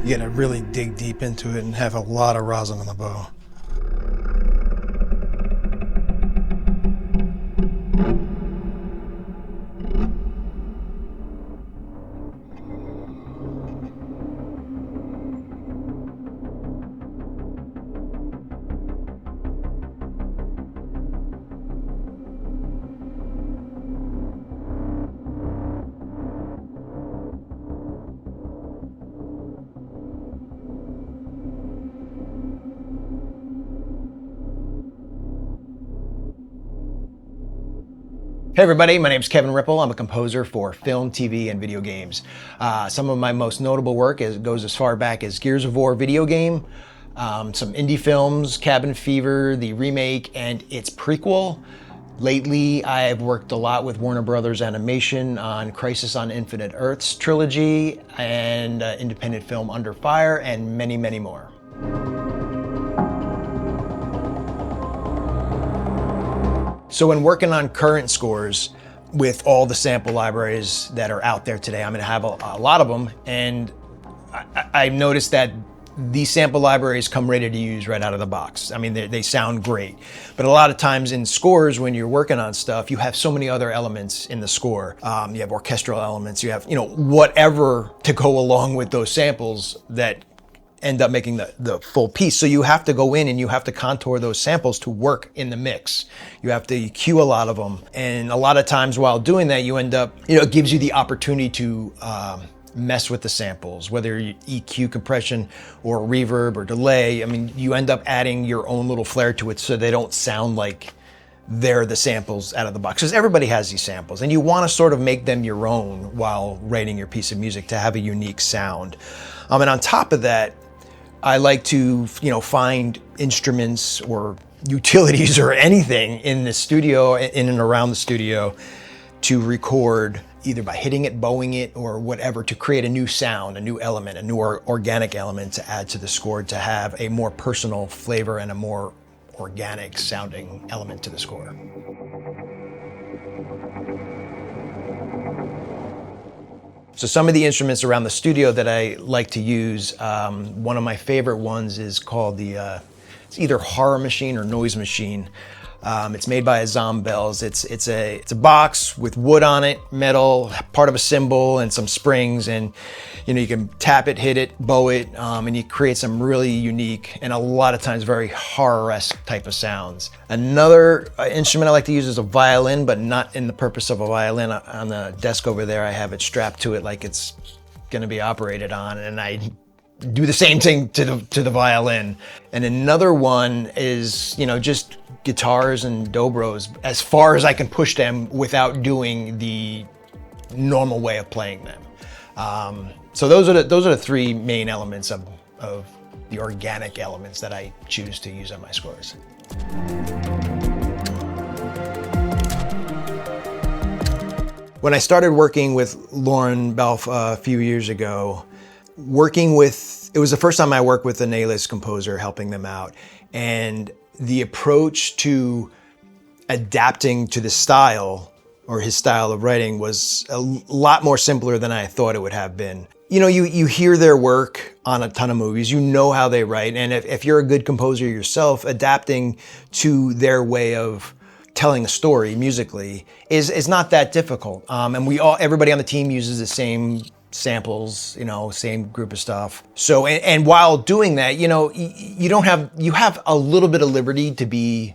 You gotta really dig deep into it and have a lot of rosin on the bow. Hey everybody, my name is Kevin Riepl. I'm a composer for film, TV, and video games. Some of my most notable work goes as far back as Gears of War video game, some indie films, Cabin Fever, the remake, and its prequel. Lately, I've worked a lot with Warner Brothers Animation on Crisis on Infinite Earths trilogy and independent film Under Fire, and many, many more. So when working on current scores with all the sample libraries that are out there today, I'm gonna have a lot of them, and I've noticed that these sample libraries come ready to use right out of the box. I mean, they sound great, but a lot of times in scores, when you're working on stuff, you have so many other elements in the score. You have orchestral elements, you have, whatever to go along with those samples that end up making the full piece. So you have to go in and you have to contour those samples to work in the mix. You have to EQ a lot of them. And a lot of times while doing that, you end up, it gives you the opportunity to mess with the samples, whether you EQ compression or reverb or delay. I mean, you end up adding your own little flair to it so they don't sound like they're the samples out of the box, because everybody has these samples and you want to sort of make them your own while writing your piece of music to have a unique sound. And on top of that, I like to, find instruments or utilities or anything in the studio, in and around the studio, to record either by hitting it, bowing it, or whatever, to create a new sound, a new element, a new organic element to add to the score, to have a more personal flavor and a more organic sounding element to the score. So some of the instruments around the studio that I like to use, one of my favorite ones is called it's either Horror Machine or Noise Machine. It's made by Bells. It's a box with wood on it, metal, part of a cymbal, and some springs, and you can tap it, hit it, bow it, and you create some really unique and a lot of times very horror-esque type of sounds. Another instrument I like to use is a violin, but not in the purpose of a violin. On the desk over there, I have it strapped to it like it's going to be operated on, and I do the same thing to the violin. And another one is, just guitars and dobros, as far as I can push them without doing the normal way of playing them. So those are the three main elements of the organic elements that I choose to use on my scores. When I started working with Lorne Balfe a few years ago, it was the first time I worked with an A-list composer, helping them out. And the approach to adapting to the style, or his style of writing, was a lot more simpler than I thought it would have been. You hear their work on a ton of movies, you know how they write, and if you're a good composer yourself, adapting to their way of telling a story musically is not that difficult. And everybody on the team uses the same samples, same group of stuff. So, and while doing that, you have a little bit of liberty to be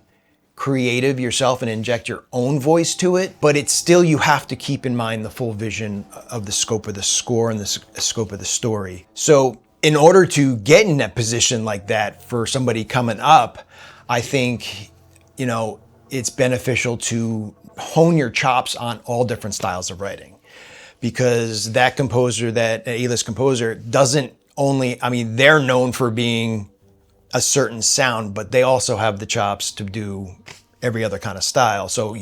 creative yourself and inject your own voice to it, but it's still, you have to keep in mind the full vision of the scope of the score and the scope of the story. So in order to get in that position like that for somebody coming up, I think, it's beneficial to hone your chops on all different styles of writing. Because that composer, that A-list composer, doesn't only, they're known for being a certain sound, but they also have the chops to do every other kind of style. So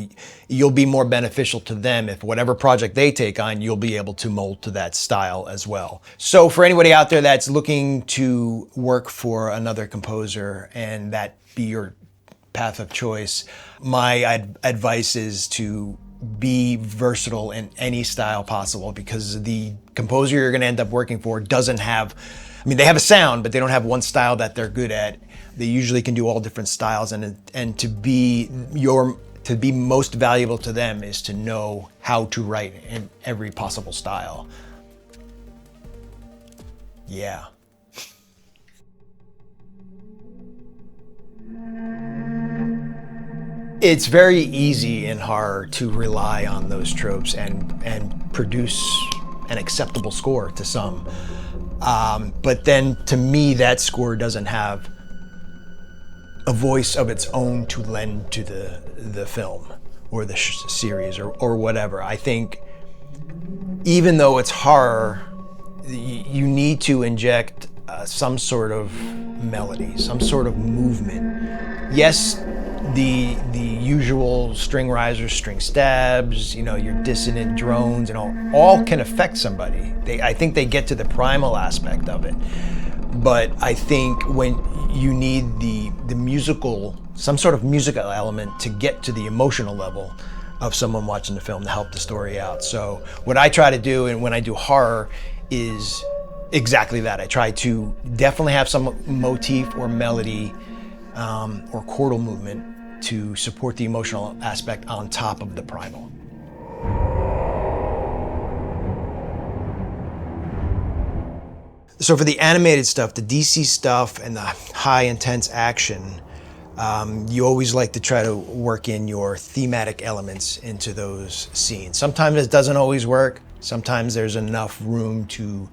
you'll be more beneficial to them if whatever project they take on, you'll be able to mold to that style as well. So for anybody out there that's looking to work for another composer and that be your path of choice, my advice is to be versatile in any style possible, because the composer you're going to end up working for doesn't have, I mean, they have a sound, but they don't have one style that they're good at. They usually can do all different styles, and to be most valuable to them is to know how to write in every possible style. Yeah. It's very easy in horror to rely on those tropes and produce an acceptable score to some. But then to me, that score doesn't have a voice of its own to lend to the film or the series or whatever. I think even though it's horror, you need to inject some sort of melody, some sort of movement. Yes, the usual string risers, string stabs, you know, your dissonant drones and all can affect somebody. I think they get to the primal aspect of it. But I think when you need the musical, some sort of musical element to get to the emotional level of someone watching the film to help the story out. So what I try to do, and when I do horror, is exactly that. I try to definitely have some motif or melody or chordal movement to support the emotional aspect on top of the primal. So for the animated stuff, the DC stuff and the high intense action, you always like to try to work in your thematic elements into those scenes. Sometimes it doesn't always work. Sometimes there's enough room to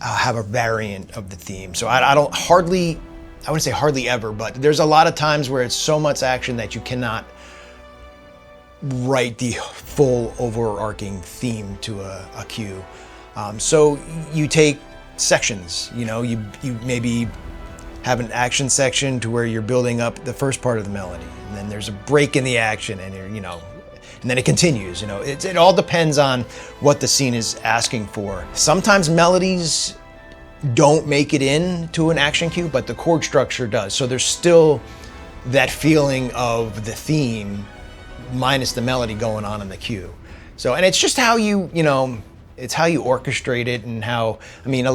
have a variant of the theme. So I wouldn't say hardly ever, but there's a lot of times where it's so much action that you cannot write the full overarching theme to a cue. So you take sections, you know, you maybe have an action section to where you're building up the first part of the melody, and then there's a break in the action, and and then it continues. You know, it all depends on what the scene is asking for. Sometimes melodies don't make it into an action cue, but the chord structure does. So there's still that feeling of the theme minus the melody going on in the cue. So, and it's just how it's how you orchestrate it, and how, I mean,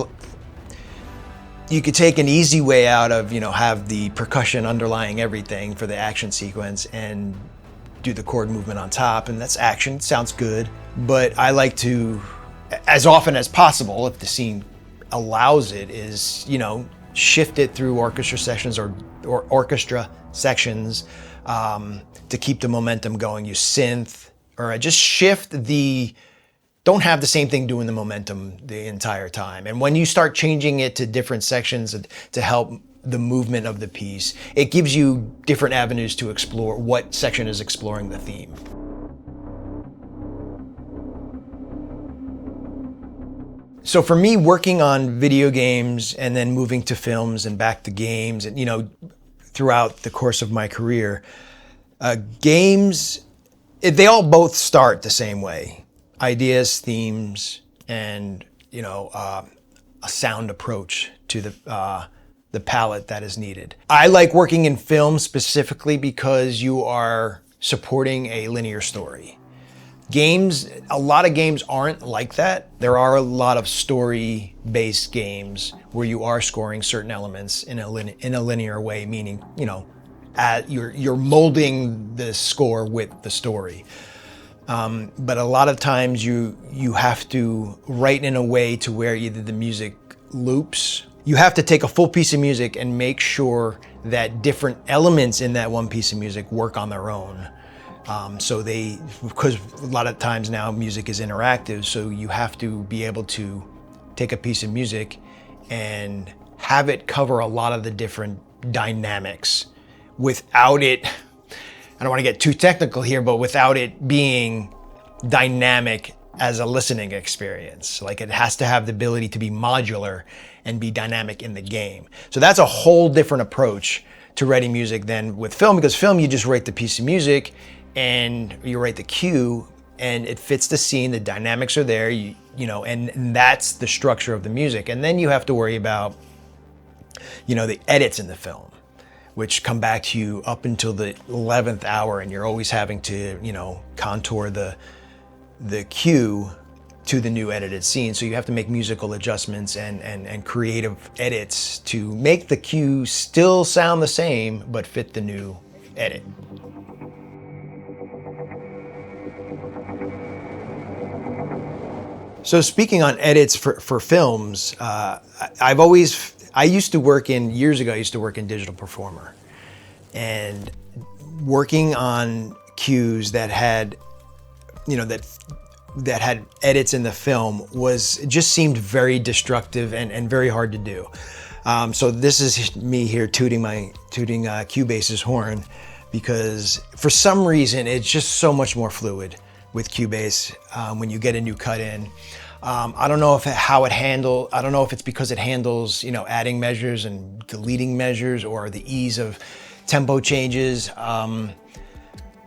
you could take an easy way out of, have the percussion underlying everything for the action sequence and do the chord movement on top, and that's action. It sounds good. But I like to, as often as possible, if the scene allows it, is, shift it through orchestra sections or orchestra sections to keep the momentum going. You synth, or just shift don't have the same thing doing the momentum the entire time. And when you start changing it to different sections to help the movement of the piece, it gives you different avenues to explore what section is exploring the theme. So for me, working on video games and then moving to films and back to games, and throughout the course of my career, games, they all both start the same way. Ideas, themes, and a sound approach to the palette that is needed. I like working in film specifically because you are supporting a linear story. Games, a lot of games aren't like that. There are a lot of story-based games where you are scoring certain elements in a linear way, meaning you're molding the score with the story. But a lot of times you have to write in a way to where either the music loops. You have to take a full piece of music and make sure that different elements in that one piece of music work on their own. Because a lot of times now music is interactive, so you have to be able to take a piece of music and have it cover a lot of the different dynamics without it, I don't want to get too technical here, but without it being dynamic as a listening experience. Like, it has to have the ability to be modular and be dynamic in the game. So that's a whole different approach to writing music than with film, because film, you just write the piece of music and you write the cue and it fits the scene, the dynamics are there, and that's the structure of the music. And then you have to worry about, the edits in the film, which come back to you up until the 11th hour, and you're always having to, contour the cue to the new edited scene. So you have to make musical adjustments and creative edits to make the cue still sound the same, but fit the new edit. So speaking on edits for films, years ago, I used to work in Digital Performer, and working on cues that had, that had edits in the film just seemed very destructive and very hard to do. So this is me here tooting Cubase's horn, because for some reason it's just so much more fluid with Cubase when you get a new cut in. I don't know I don't know if it's because it handles, adding measures and deleting measures, or the ease of tempo changes.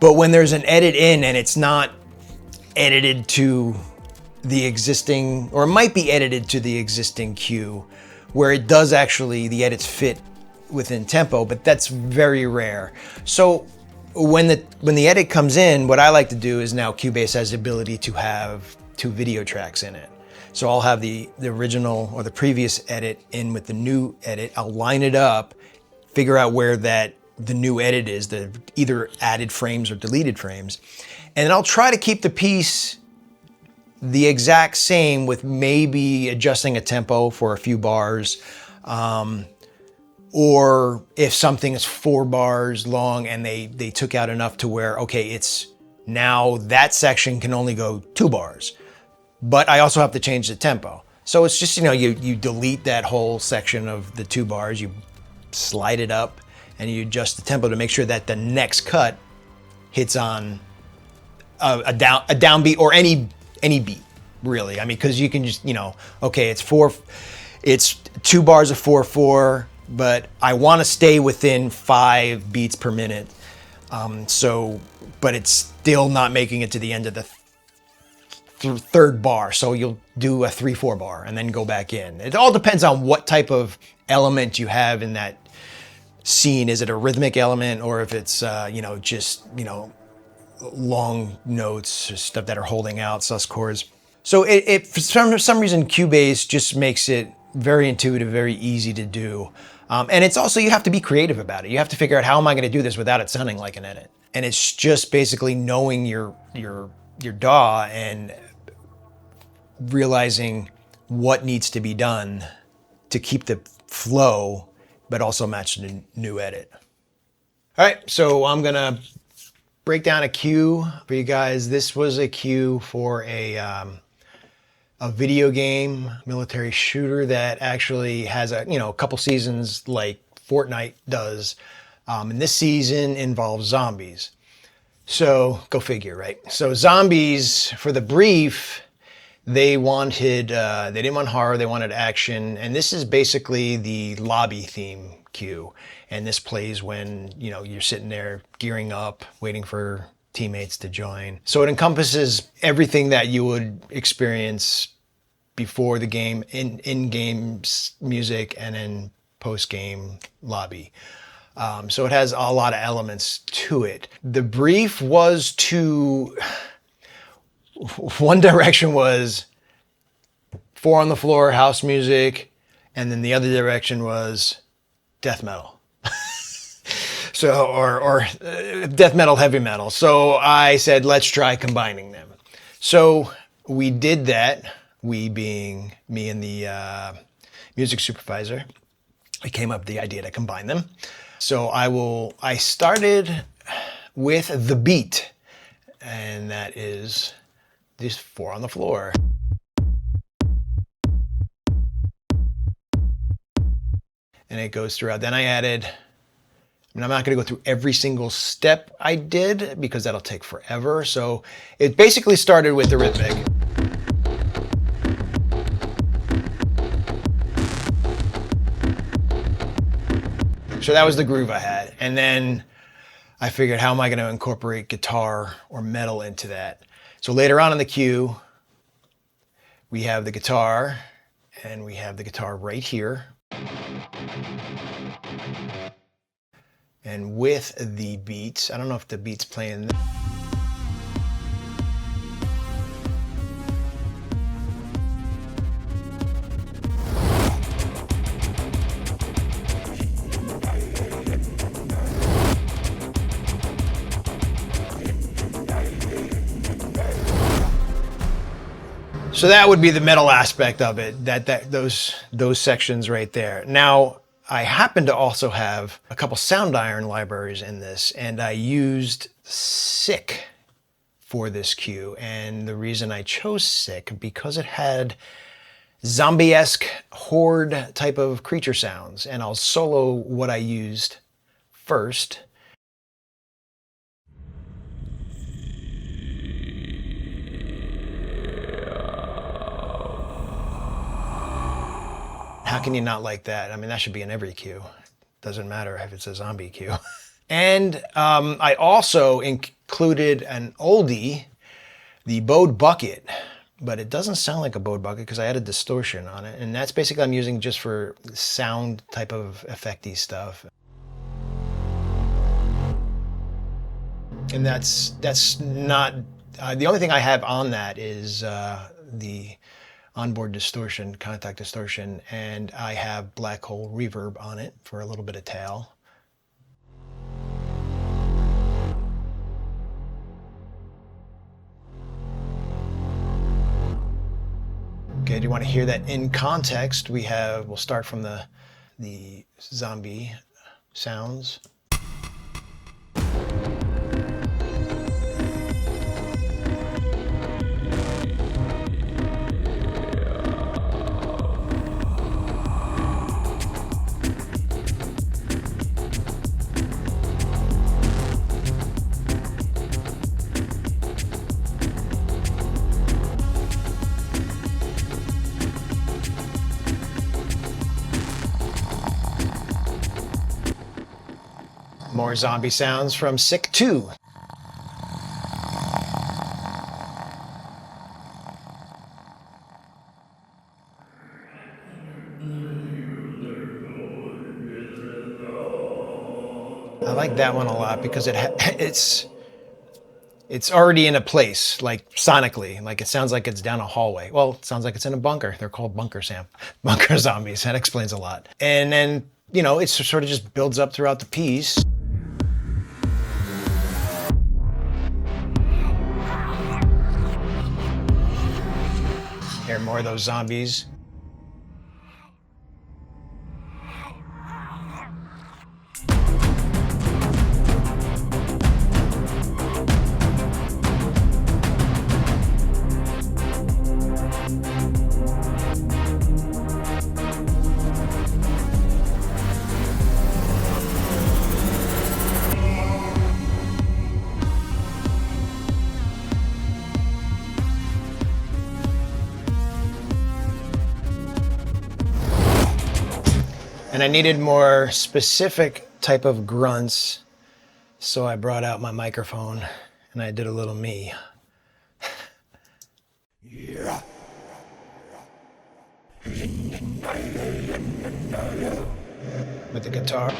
But when there's an edit in and it's not edited to the existing, or it might be edited to the existing cue, where it does actually, the edits fit within tempo, but that's very rare. So when the edit comes in, what I like to do is, now Cubase has the ability to have 2 video tracks in it. So I'll have the original or the previous edit in with the new edit. I'll line it up, figure out where the new edit is, the either added frames or deleted frames. And then I'll try to keep the piece the exact same, with maybe adjusting a tempo for a few bars. Or if something is 4 bars long and they took out enough to where, okay, it's now that section can only go 2 bars, but I also have to change the tempo. So it's just, you delete that whole section of the 2 bars, you slide it up and you adjust the tempo to make sure that the next cut hits on a downbeat, or any beat, really. I mean, because you can just, okay, it's 2 bars of 4/4, but I want to stay within 5 beats per minute. But it's still not making it to the end of the third bar. So you'll do a 3/4 bar and then go back in. It all depends on what type of element you have in that scene. Is it a rhythmic element, or if it's, just, long notes or stuff that are holding out sus chords. So for some reason, Cubase just makes it very intuitive, very easy to do. And it's also, you have to be creative about it. You have to figure out, how am I going to do this without it sounding like an edit? And it's just basically knowing your DAW and realizing what needs to be done to keep the flow, but also match the new edit. All right, so I'm gonna break down a cue for you guys. This was a cue for a video game, military shooter that actually has a couple seasons like Fortnite does. And this season involves zombies. So go figure, right? So zombies, for the brief, they didn't want horror, they wanted action. And this is basically the lobby theme cue. And this plays when, you're sitting there gearing up, waiting for teammates to join. So it encompasses everything that you would experience before the game, in-game music, and then post-game lobby. So it has a lot of elements to it. The brief was one direction was 4 on the floor, house music, and then the other direction was death metal. So, or death metal, heavy metal. So I said, let's try combining them. So we did that, we being me and the music supervisor. I came up with the idea to combine them. So I started with the beat, and that is this 4 on the floor. And it goes throughout. Then I added, I'm not going to go through every single step I did because that'll take forever. So it basically started with the rhythmic. So that was the groove I had. And then I figured, how am I going to incorporate guitar or metal into that? So later on in the cue, we have the guitar, and we have the guitar right here. And with the beats, I don't know if the beats playing. So that would be the metal aspect of it, those sections right there. Now, I happen to also have a couple SOUNDIRON libraries in this, and I used Sick for this cue. And the reason I chose Sick, because it had zombie-esque horde type of creature sounds. And I'll solo what I used first. How can you not like that? I mean, that should be in every cue. Doesn't matter if it's a zombie cue. And I also included an oldie, the bowed bucket, but it doesn't sound like a bowed bucket because I added distortion on it. And that's basically I'm using just for sound type of effecty stuff. And that's not, the only thing I have on that is the onboard distortion, contact distortion, and I have black hole reverb on it for a little bit of tail. Okay, do you want to hear that in context? We'll start from the zombie sounds. More zombie sounds from Sick 2. I like that one a lot because it's already in a place, like sonically, like it sounds like it's down a hallway. Well, it sounds like it's in a bunker. They're called bunker zombies. That explains a lot. And then, you know, it sort of just builds up throughout the piece. Hear more of those zombies. And I needed more specific type of grunts, so I brought out my microphone and I did a little me. With the guitar.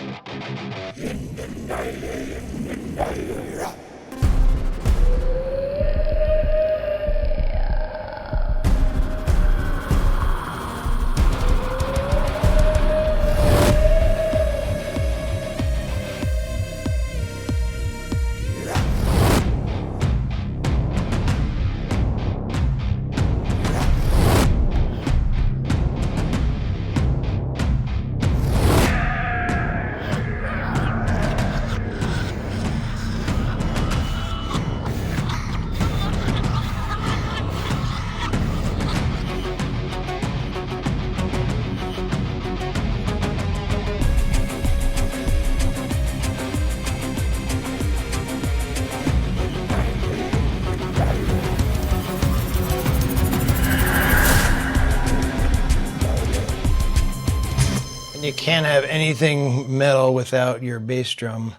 You can't have anything metal without your bass drum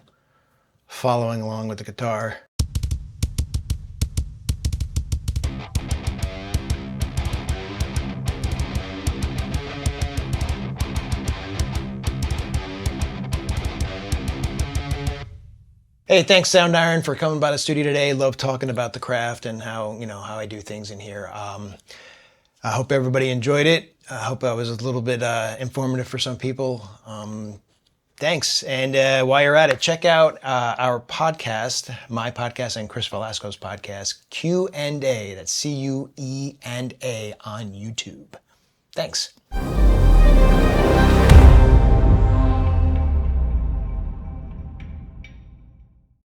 following along with the guitar. Hey, thanks SOUNDIRON for coming by the studio today. Love talking about the craft and how I do things in here. I hope everybody enjoyed it. I hope I was a little bit informative for some people. Thanks. And while you're at it, check out our podcast, my podcast and Chris Velasco's podcast, Q&A. That's C-U-E&A on YouTube. Thanks.